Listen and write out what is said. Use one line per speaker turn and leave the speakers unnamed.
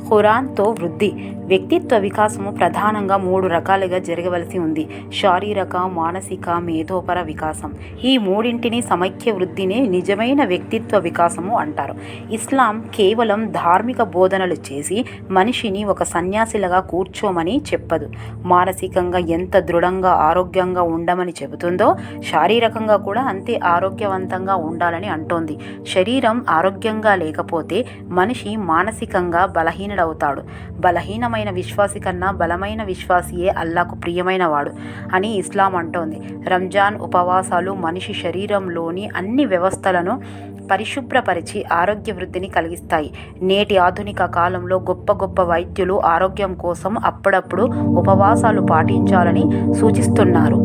ఖురాన్తో వృద్ధి. వ్యక్తిత్వ వికాసము ప్రధానంగా 3 రకాలుగా జరగవలసి ఉంది: శారీరక, మానసిక, మేధోపర వికాసం. ఈ మూడింటిని సమైక్య వృద్ధినే నిజమైన వ్యక్తిత్వ వికాసము అంటారు. ఇస్లాం కేవలం ధార్మిక బోధనలు చేసి మనిషిని ఒక సన్యాసిలాగా కూర్చోమని చెప్పదు. మానసికంగా ఎంత దృఢంగా, ఆరోగ్యంగా ఉండమని చెబుతుందో, శారీరకంగా కూడా అంతే ఆరోగ్యవంతంగా ఉండాలని అంటోంది. శరీరం ఆరోగ్యంగా లేకపోతే మనిషి మానసికంగా బలహీనుడవుతాడు. బలహీనమైన విశ్వాసి కన్నా బలమైన విశ్వాసియే అల్లాకు ప్రియమైనవాడు అని ఇస్లాం అంటోంది. రంజాన్ ఉపవాసాలు మనిషి శరీరంలోని అన్ని వ్యవస్థలను పరిశుభ్రపరిచి ఆరోగ్య వృద్ధిని కలిగిస్తాయి. నేటి ఆధునిక కాలంలో గొప్ప గొప్ప వైద్యులు ఆరోగ్యం కోసం అప్పుడప్పుడు ఉపవాసాలు పాటించాలని సూచిస్తున్నారు.